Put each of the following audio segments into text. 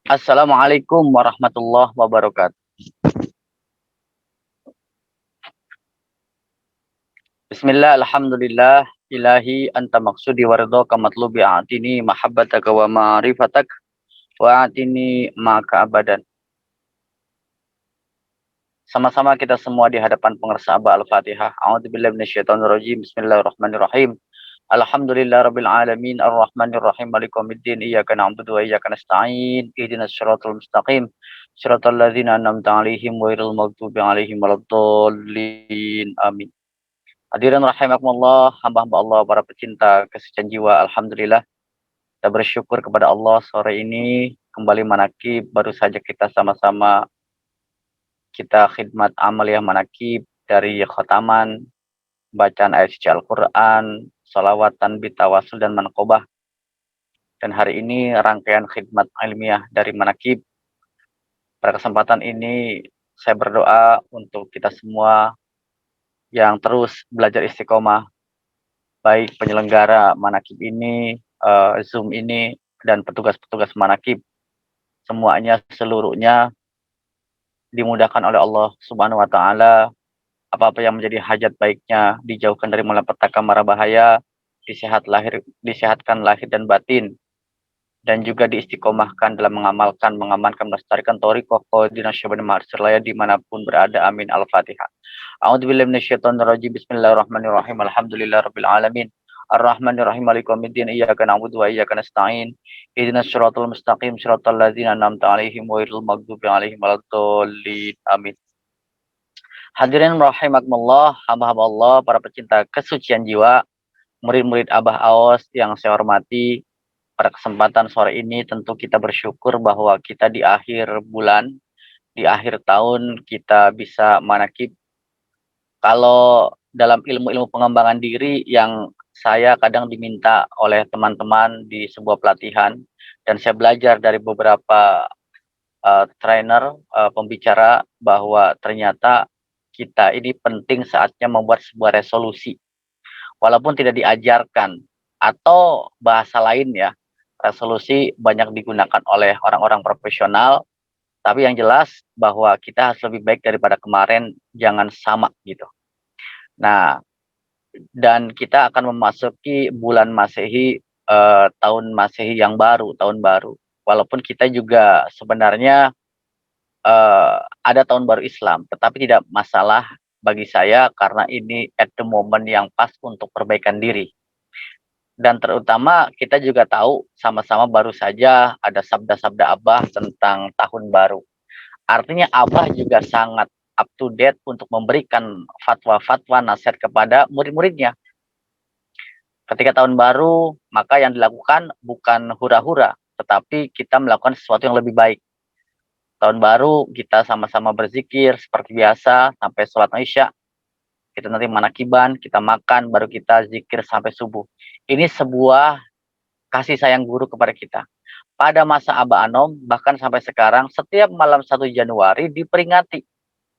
Assalamualaikum warahmatullahi wabarakatuh. Bismillah, alhamdulillah, ilahi anta maksudi waridhaka matlubi a'tini mahabbataka wa ma'rifatak wa a'tini maka abadan. Sama-sama kita semua di hadapan pengersa Aba Al-Fatihah. A'udzubillahi minasyaitonirrajim. Bismillahirrahmanirrahim. Alhamdulillahirabbil alamin arrahmanir rahim maliki yaumiddin iyyaka na'budu wa iyyaka nasta'in ihdinas siratal mustaqim siratal ladzina an'amta 'alaihim ghairil maghdubi 'alaihim waladdallin amin. Hadirin rahimakumullah, hamba-hamba Allah, para pecinta kesucian jiwa, alhamdulillah kita bersyukur kepada Allah sore ini kembali manakib baru saja kita sama-sama kita khidmat amaliyah manakib dari khotaman, bacaan ayat suci Al-Qur'an, sholawatan bitawasul dan manqobah. Dan hari ini rangkaian khidmat ilmiah dari manakib. Pada kesempatan ini saya berdoa untuk kita semua yang terus belajar istiqomah, baik penyelenggara manakib ini, Zoom ini, dan petugas-petugas manakib, semuanya seluruhnya dimudahkan oleh Allah Subhanahu wa taala. Apa-apa yang menjadi hajat baiknya dijauhkan dari malapetaka mara bahaya, disehatkan lahir dan batin, dan juga diistiqomahkan dalam mengamalkan, mengamankan, melestarikan thariqah qadina syabana ma'asirlaya dimanapun berada. Amin. Al-Fatihah. A'udzubillahi minasyaitonirrajim. Bismillahirrahmanirrahim. Alhamdulillahirabbil alamin. Ar-Rahmanir-Rahim Maliki yaumiddin iyyaka na'budu wa iyyaka nasta'in. Ihdinas siratal mustaqim siratal ladzina an'amta 'alaihim ghairil maghdubi 'alaihim waladdallin. Amin. Hadirin rahimakumullah, hamba-hamba Allah, para pecinta kesucian jiwa, murid-murid Abah Aos yang saya hormati, pada kesempatan sore ini tentu kita bersyukur bahwa kita di akhir bulan, di akhir tahun kita bisa manakib. Kalau dalam ilmu-ilmu pengembangan diri yang saya kadang diminta oleh teman-teman di sebuah pelatihan dan saya belajar dari beberapa trainer, pembicara bahwa ternyata kita ini penting saatnya membuat sebuah resolusi. Walaupun tidak diajarkan atau bahasa lain ya, resolusi banyak digunakan oleh orang-orang profesional, tapi yang jelas bahwa kita harus lebih baik daripada kemarin, jangan sama gitu. Nah, dan kita akan memasuki bulan Masehi, tahun Masehi yang baru, tahun baru. Walaupun kita juga sebenarnya ada tahun baru Islam, tetapi tidak masalah bagi saya karena ini at the moment yang pas untuk perbaikan diri. Dan terutama kita juga tahu sama-sama baru saja ada sabda-sabda Abah tentang tahun baru. Artinya Abah juga sangat up to date untuk memberikan fatwa-fatwa nasihat kepada murid-muridnya. Ketika tahun baru, maka yang dilakukan bukan hura-hura, tetapi kita melakukan sesuatu yang lebih baik. Tahun baru kita sama-sama berzikir seperti biasa sampai sholat Isya. Kita nanti manakiban, kita makan, baru kita zikir sampai subuh. Ini sebuah kasih sayang guru kepada kita. Pada masa Aba Anom, bahkan sampai sekarang, setiap malam 1 Januari diperingati,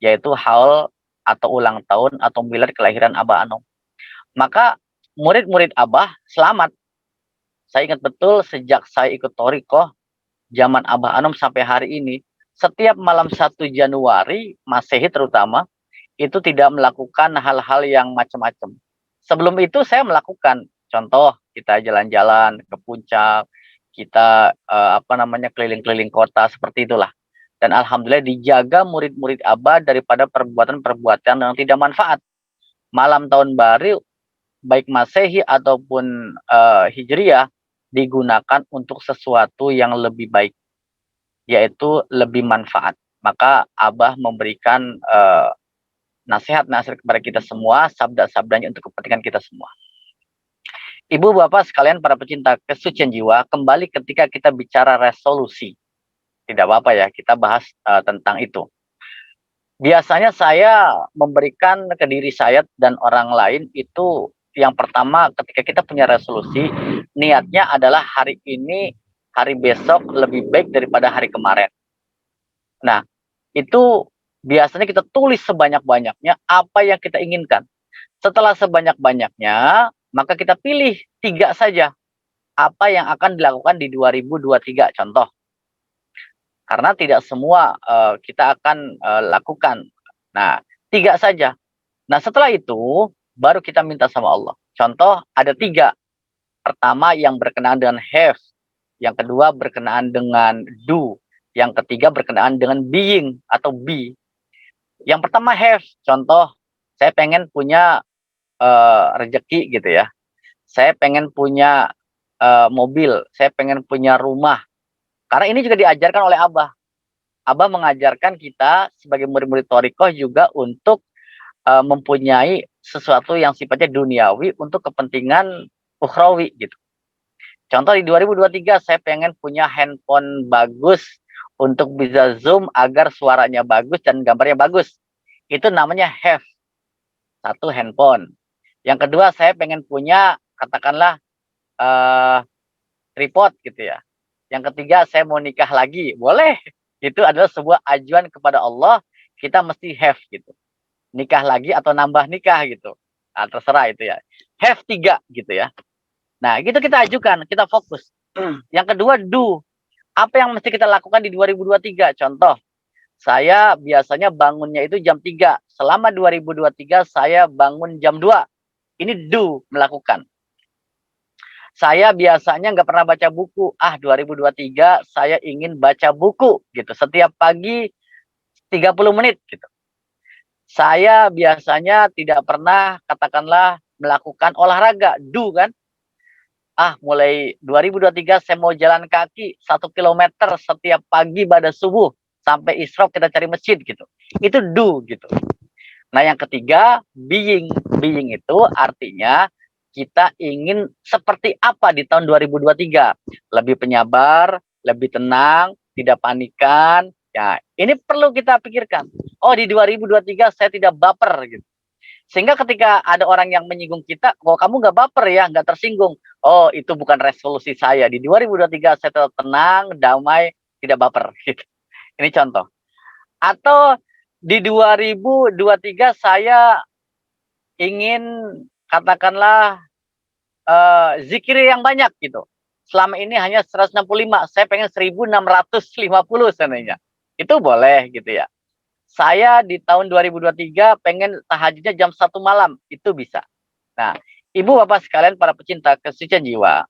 yaitu haul atau ulang tahun atau milad kelahiran Aba Anom. Maka murid-murid Abah selamat. Saya ingat betul sejak saya ikut Torikoh, zaman Abah Anom sampai hari ini, setiap malam 1 Januari, Masehi terutama, itu tidak melakukan hal-hal yang macam-macam. Sebelum itu saya melakukan, contoh kita jalan-jalan ke puncak, kita keliling-keliling kota seperti itulah. Dan alhamdulillah dijaga murid-murid Abah daripada perbuatan-perbuatan yang tidak manfaat. Malam tahun baru baik Masehi ataupun Hijriah digunakan untuk sesuatu yang lebih baik, yaitu lebih manfaat. Maka Abah memberikan nasihat-nasihat kepada kita semua, sabda-sabdanya untuk kepentingan kita semua. Ibu bapak sekalian para pecinta kesucian jiwa, kembali ketika kita bicara resolusi. Tidak apa-apa ya, kita bahas tentang itu. Biasanya saya memberikan ke diri saya dan orang lain itu yang pertama ketika kita punya resolusi, niatnya adalah hari ini, hari besok lebih baik daripada hari kemarin. Nah, itu biasanya kita tulis sebanyak-banyaknya apa yang kita inginkan. Setelah sebanyak-banyaknya, maka kita pilih 3 saja. Apa yang akan dilakukan di 2023, contoh. Karena tidak semua kita akan lakukan. Nah, 3 saja. Nah, setelah itu baru kita minta sama Allah. Contoh ada 3. Pertama yang berkenaan dengan have, yang kedua berkenaan dengan do, yang ketiga berkenaan dengan being atau be. Yang pertama have, contoh saya pengen punya rezeki gitu ya. Saya pengen punya mobil, saya pengen punya rumah. Karena ini juga diajarkan oleh Abah. Abah mengajarkan kita sebagai murid-murid Thariqah juga untuk mempunyai sesuatu yang sifatnya duniawi untuk kepentingan ukhrawi gitu. Contoh di 2023 saya pengen punya handphone bagus untuk bisa zoom agar suaranya bagus dan gambarnya bagus. Itu namanya have, satu handphone. Yang kedua saya pengen punya katakanlah tripod gitu ya. Yang ketiga saya mau nikah lagi, boleh. Itu adalah sebuah ajuan kepada Allah, kita mesti have gitu. Nikah lagi atau nambah nikah gitu. Nah, terserah itu ya. Have 3 gitu ya. Nah, gitu kita ajukan, kita fokus. Yang kedua do. Apa yang mesti kita lakukan di 2023? Contoh, saya biasanya bangunnya itu jam 3. Selama 2023 saya bangun jam 2. Ini do, melakukan. Saya biasanya nggak pernah baca buku. 2023 saya ingin baca buku gitu. Setiap pagi 30 menit gitu. Saya biasanya tidak pernah katakanlah melakukan olahraga. Do kan? Mulai 2023 saya mau jalan kaki 1 kilometer setiap pagi pada subuh sampai isyraq kita cari masjid gitu. Itu do gitu. Nah, yang ketiga being. Being itu artinya kita ingin seperti apa di tahun 2023? Lebih penyabar, lebih tenang, tidak panikan. Ya, ini perlu kita pikirkan. Oh, di 2023 saya tidak baper gitu. Sehingga ketika ada orang yang menyinggung kita, kok kamu nggak baper ya, nggak tersinggung. Oh, itu bukan resolusi saya. Di 2023 saya tetap tenang, damai, tidak baper. Gitu. Ini contoh. Atau di 2023 saya ingin katakanlah zikir yang banyak gitu. Selama ini hanya 165, saya pengen 1650 seandainya. Itu boleh gitu ya. Saya di tahun 2023 pengen tahajudnya jam 1 malam, itu bisa. Nah, ibu bapak sekalian para pecinta kesucian jiwa,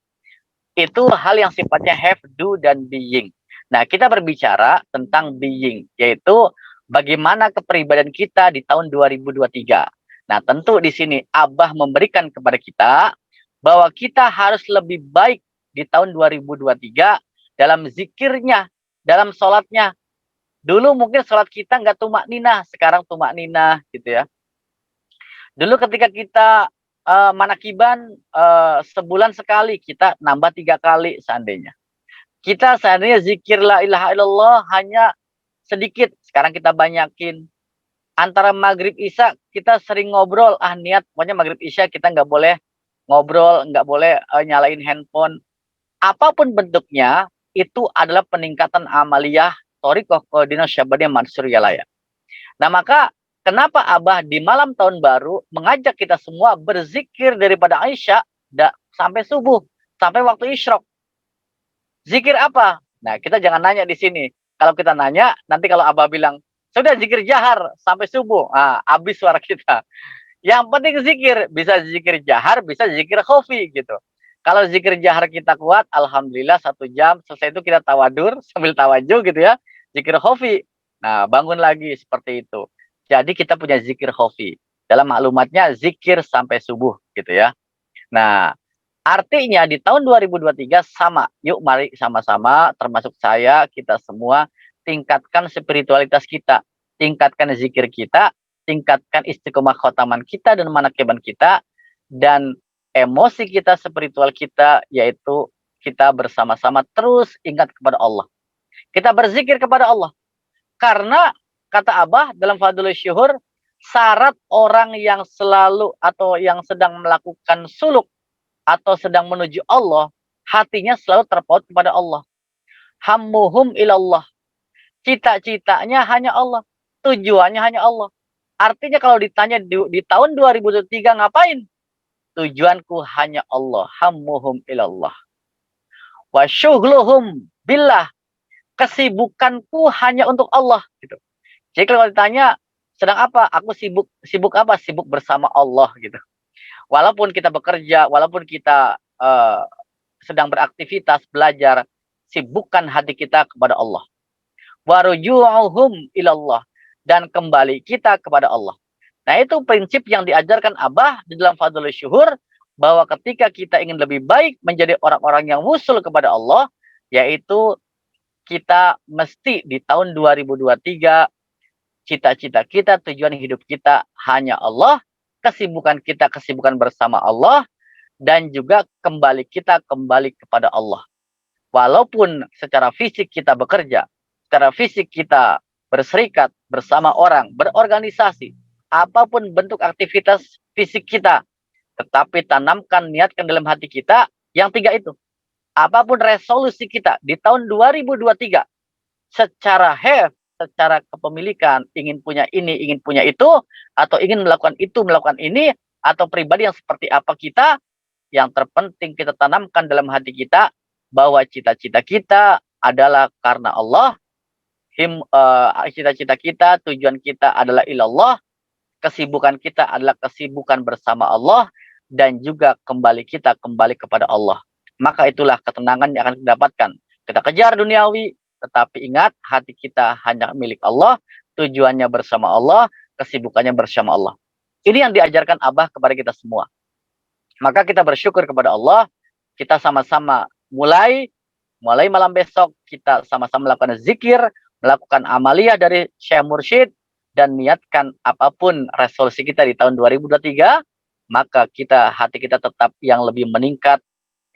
itu hal yang sifatnya have, do, dan being. Nah, kita berbicara tentang being, yaitu bagaimana kepribadian kita di tahun 2023. Nah, tentu di sini Abah memberikan kepada kita bahwa kita harus lebih baik di tahun 2023 dalam zikirnya, dalam sholatnya. Dulu mungkin sholat kita nggak tumak ninah, sekarang tumak ninah gitu ya. Dulu ketika kita manakiban sebulan sekali, kita nambah 3 kali seandainya. Kita seandainya zikir la ilaha illallah hanya sedikit, sekarang kita banyakin. Antara maghrib isya kita sering ngobrol, niat pokoknya maghrib isya kita nggak boleh ngobrol, nggak boleh nyalain handphone. Apapun bentuknya, itu adalah peningkatan amaliyah Thariqah Qadiriyah Syabadiyah Mansuriyalaya. Nah, maka kenapa Abah di malam tahun baru mengajak kita semua berzikir daripada Aisyah sampai subuh, sampai waktu isyraq. Zikir apa? Nah, kita jangan nanya di sini. Kalau kita nanya, nanti kalau Abah bilang, sudah zikir jahar sampai subuh, habis suara kita. Yang penting zikir, bisa zikir jahar, bisa zikir khafi gitu. Kalau zikir jahar kita kuat, alhamdulillah 1 jam, selesai itu kita tawadur sambil tawajuh gitu ya. Zikir khafi. Nah, bangun lagi seperti itu. Jadi kita punya zikir khafi. Dalam maklumatnya zikir sampai subuh gitu ya. Nah, artinya di tahun 2023 sama. Yuk mari sama-sama termasuk saya, kita semua tingkatkan spiritualitas kita, tingkatkan zikir kita, tingkatkan istiqomah khotaman kita dan manakiban kita, dan emosi kita, spiritual kita, yaitu kita bersama-sama terus ingat kepada Allah. Kita berzikir kepada Allah. Karena kata Abah dalam Fadlul Syuhur, syarat orang yang selalu atau yang sedang melakukan suluk atau sedang menuju Allah, hatinya selalu terpaut kepada Allah. Hammuhum ilallah. Cita-citanya hanya Allah. Tujuannya hanya Allah. Artinya kalau ditanya di tahun 2023 ngapain? Tujuanku hanya Allah. Hammuhum ilallah. Wa syughluhum billah. kesibukanku hanya untuk Allah gitu. Jadi kalau ditanya sedang apa? Aku sibuk apa? Sibuk bersama Allah gitu. Walaupun kita bekerja, walaupun kita sedang beraktivitas, belajar, sibukkan hati kita kepada Allah. Waruju'uhum ilallah, dan kembali kita kepada Allah. Nah, itu prinsip yang diajarkan Abah di dalam Fadlul Syuhur, bahwa ketika kita ingin lebih baik menjadi orang-orang yang wusul kepada Allah, yaitu kita mesti di tahun 2023 cita-cita kita, tujuan hidup kita hanya Allah, kesibukan bersama Allah, dan juga kembali kepada Allah. Walaupun secara fisik kita bekerja, secara fisik kita berserikat bersama orang, berorganisasi, apapun bentuk aktivitas fisik kita, tetapi tanamkan, niatkan dalam hati kita yang tiga itu. Apapun resolusi kita di tahun 2023, secara secara kepemilikan, ingin punya ini, ingin punya itu, atau ingin melakukan itu, melakukan ini, atau pribadi yang seperti apa kita, yang terpenting kita tanamkan dalam hati kita bahwa cita-cita kita adalah karena Allah, cita-cita kita, tujuan kita adalah ilallah, kesibukan kita adalah kesibukan bersama Allah, dan juga kembali kepada Allah. Maka itulah ketenangan yang akan kita dapatkan. Kita kejar duniawi, tetapi ingat hati kita hanya milik Allah, tujuannya bersama Allah, kesibukannya bersama Allah. Ini yang diajarkan Abah kepada kita semua. Maka kita bersyukur kepada Allah, kita sama-sama mulai malam besok kita sama-sama melakukan zikir, melakukan amaliyah dari Syekh Mursyid, dan niatkan apapun resolusi kita di tahun 2023, maka hati kita tetap yang lebih meningkat,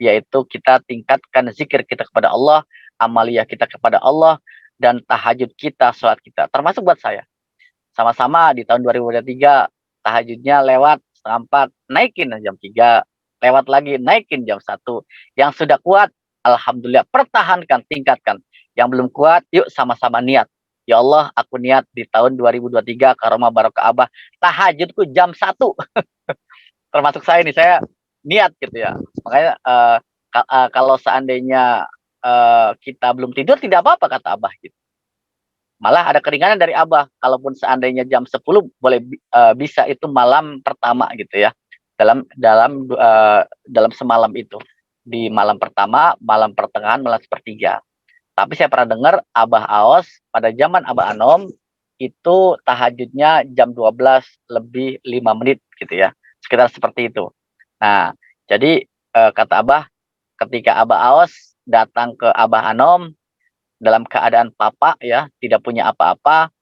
yaitu kita tingkatkan zikir kita kepada Allah, amaliyah kita kepada Allah, dan tahajud kita, sholat kita. Termasuk buat saya. Sama-sama di tahun 2023, tahajudnya lewat 3:30, naikin jam 3, lewat lagi, naikin jam 1. Yang sudah kuat, alhamdulillah, pertahankan, tingkatkan. Yang belum kuat, yuk sama-sama niat. Ya Allah, aku niat di tahun 2023, karomah barokah Abah, tahajudku jam 1. Termasuk saya nih, saya niat gitu ya. Makanya kalau seandainya kita belum tidur, tidak apa-apa kata Abah gitu. Malah ada keringanan dari Abah, kalaupun seandainya jam 10 boleh bisa itu malam pertama gitu ya. Dalam semalam itu. Di malam pertama, malam pertengahan, malam sepertiga. Tapi saya pernah dengar Abah Aos pada zaman Abah Anom itu tahajudnya jam 12 lebih 5 menit gitu ya. Sekitar seperti itu. Nah, jadi kata Abah, ketika Abah Aos datang ke Abah Anom dalam keadaan papa ya, tidak punya apa-apa,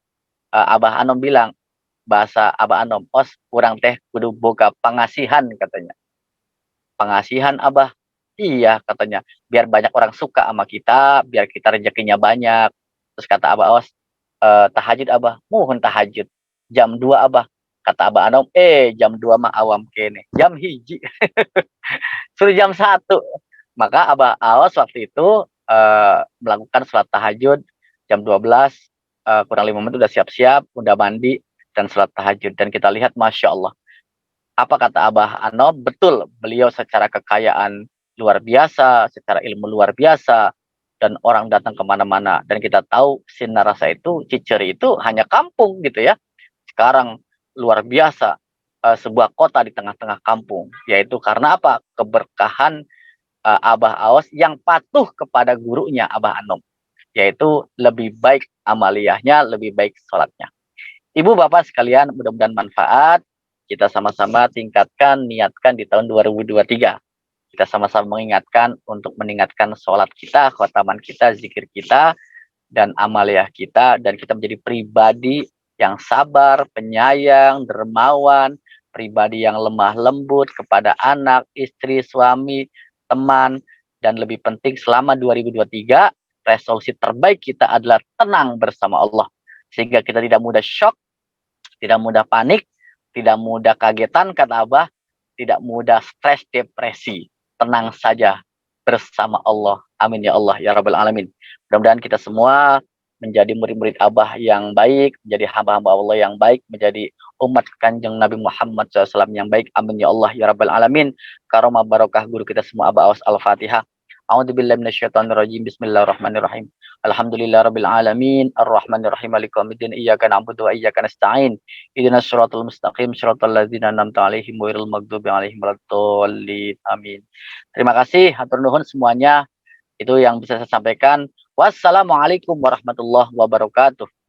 Abah Anom bilang, bahasa Abah Anom, "Os, kurang teh kudu boga pangasihan," katanya. "Pangasihan Abah?" "Iya," katanya, "biar banyak orang suka sama kita, biar kita rezekinya banyak." Terus kata Abah Aos, "Tahajud Abah." "Muhun tahajud." "Jam 2 Abah." Kata Abah Anom, jam 2 mah awam kene. Jam 1. Suruh jam 1. Maka Abah Aos waktu itu melakukan sholat tahajud jam 12, kurang 5 menit udah siap-siap, udah mandi, dan sholat tahajud. Dan kita lihat, Masya Allah. Apa kata Abah Anom? Betul, beliau secara kekayaan luar biasa, secara ilmu luar biasa, dan orang datang kemana-mana. Dan kita tahu Sinarasa itu, Ciceri itu hanya kampung gitu ya. Sekarang luar biasa, sebuah kota di tengah-tengah kampung. Yaitu karena apa? Keberkahan Abah Aos yang patuh kepada gurunya Abah Anom. Yaitu lebih baik amaliyahnya, lebih baik sholatnya. Ibu bapak sekalian, mudah-mudahan manfaat. Kita sama-sama tingkatkan, niatkan di tahun 2023. Kita sama-sama mengingatkan untuk meningkatkan sholat kita, khotaman kita, zikir kita, dan amaliyah kita. Dan kita menjadi pribadi yang sabar, penyayang, dermawan, pribadi yang lemah lembut kepada anak, istri, suami, teman. Dan lebih penting selama 2023, resolusi terbaik kita adalah tenang bersama Allah. Sehingga kita tidak mudah shock, tidak mudah panik, tidak mudah kagetan kata Abah, tidak mudah stres, depresi. Tenang saja bersama Allah. Amin ya Allah ya Rabbal Alamin. Mudah-mudahan kita semua menjadi murid-murid Abah yang baik, menjadi hamba-hamba Allah yang baik, menjadi umat Kanjeng Nabi Muhammad SAW yang baik. Amin ya Allah ya Rabbal Alamin. Karomah barokah guru kita semua Abah Aos. Al-Fatihah. A'udzubillahi minasyaitonirrajim. Bismillahirrahmanirrahim. Alhamdulillahirabbil alamin, arrahmanirrahim, maliki yaumiddin, iyyaka na'budu wa iyyaka nasta'in. Ihdinas siratal mustaqim, siratal ladzina an'amta 'alaihim ghairil maghdubi 'alaihim waladdallin. Amin. Terima kasih, hatur nuhun semuanya. Itu yang bisa saya sampaikan. Wassalamualaikum warahmatullahi wabarakatuh.